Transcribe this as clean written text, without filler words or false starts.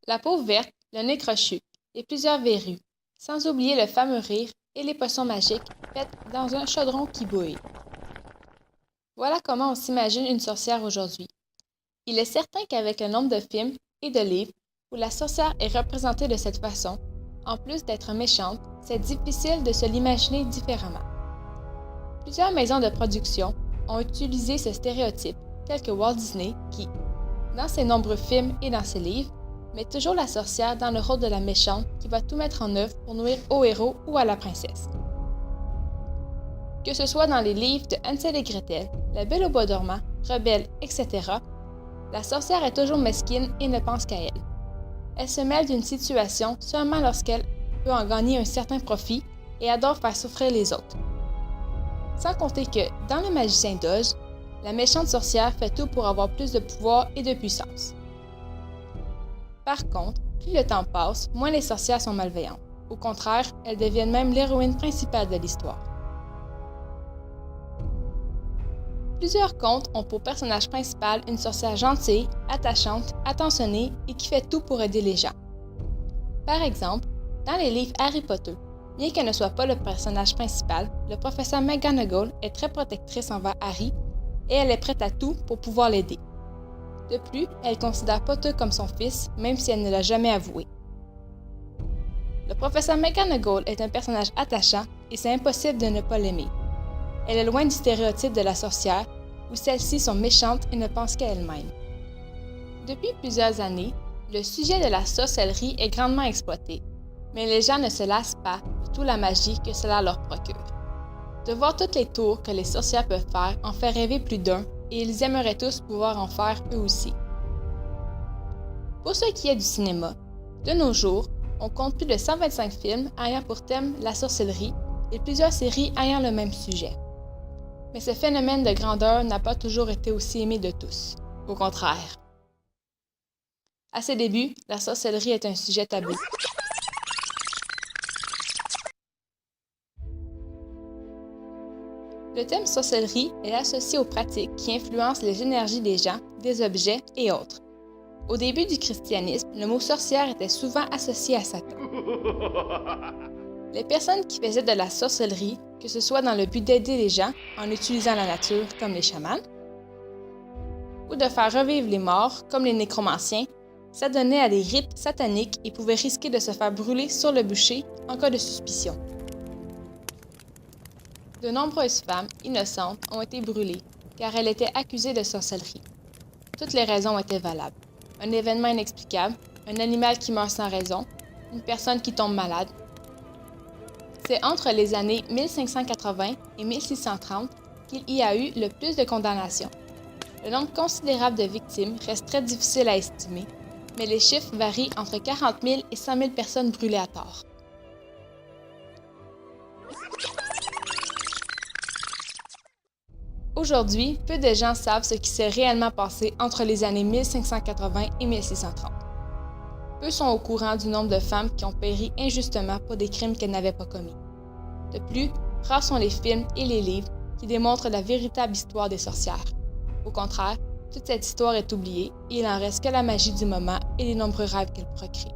la peau verte, le nez crochu et plusieurs verrues, sans oublier le fameux rire et les potions magiques faites dans un chaudron qui bouille. Voilà comment on s'imagine une sorcière aujourd'hui. Il est certain qu'avec le nombre de films et de livres où la sorcière est représentée de cette façon, en plus d'être méchante, c'est difficile de se l'imaginer différemment. Plusieurs maisons de production ont utilisé ce stéréotype, tels que Walt Disney qui, dans ses nombreux films et dans ses livres, met toujours la sorcière dans le rôle de la méchante qui va tout mettre en œuvre pour nuire au héros ou à la princesse. Que ce soit dans les livres de Hansel et Gretel, La Belle au bois dormant, Rebelle, etc., la sorcière est toujours mesquine et ne pense qu'à elle. Elle se mêle d'une situation seulement lorsqu'elle peut en gagner un certain profit et adore faire souffrir les autres. Sans compter que, dans Le Magicien d'Oz, la méchante sorcière fait tout pour avoir plus de pouvoir et de puissance. Par contre, plus le temps passe, moins les sorcières sont malveillantes. Au contraire, elles deviennent même l'héroïne principale de l'histoire. Plusieurs contes ont pour personnage principal une sorcière gentille, attachante, attentionnée et qui fait tout pour aider les gens. Par exemple, dans les livres Harry Potter, bien qu'elle ne soit pas le personnage principal, le professeur McGonagall est très protectrice envers Harry et elle est prête à tout pour pouvoir l'aider. De plus, elle considère Potter comme son fils, même si elle ne l'a jamais avoué. Le professeur McGonagall est un personnage attachant et c'est impossible de ne pas l'aimer. Elle est loin du stéréotype de la sorcière, où celles-ci sont méchantes et ne pensent qu'à elles-mêmes. Depuis plusieurs années, le sujet de la sorcellerie est grandement exploité, mais les gens ne se lassent pas de toute la magie que cela leur procure. De voir toutes les tours que les sorcières peuvent faire en fait rêver plus d'un, et ils aimeraient tous pouvoir en faire eux aussi. Pour ce qui est du cinéma, de nos jours, on compte plus de 125 films ayant pour thème la sorcellerie et plusieurs séries ayant le même sujet. Mais ce phénomène de grandeur n'a pas toujours été aussi aimé de tous. Au contraire. À ses débuts, la sorcellerie est un sujet tabou. Le thème sorcellerie est associé aux pratiques qui influencent les énergies des gens, des objets et autres. Au début du christianisme, le mot sorcière était souvent associé à Satan. Les personnes qui faisaient de la sorcellerie, que ce soit dans le but d'aider les gens en utilisant la nature comme les chamans, ou de faire revivre les morts comme les nécromanciens, s'adonnaient à des rites sataniques et pouvaient risquer de se faire brûler sur le bûcher en cas de suspicion. De nombreuses femmes innocentes ont été brûlées car elles étaient accusées de sorcellerie. Toutes les raisons étaient valables. Un événement inexplicable, un animal qui meurt sans raison, une personne qui tombe malade. C'est entre les années 1580 et 1630 qu'il y a eu le plus de condamnations. Le nombre considérable de victimes reste très difficile à estimer, mais les chiffres varient entre 40 000 et 100 000 personnes brûlées à tort. Aujourd'hui, peu de gens savent ce qui s'est réellement passé entre les années 1580 et 1630. Peu sont au courant du nombre de femmes qui ont péri injustement pour des crimes qu'elles n'avaient pas commis. De plus, rares sont les films et les livres qui démontrent la véritable histoire des sorcières. Au contraire, toute cette histoire est oubliée et il n'en reste que la magie du moment et les nombreux rêves qu'elle procrée.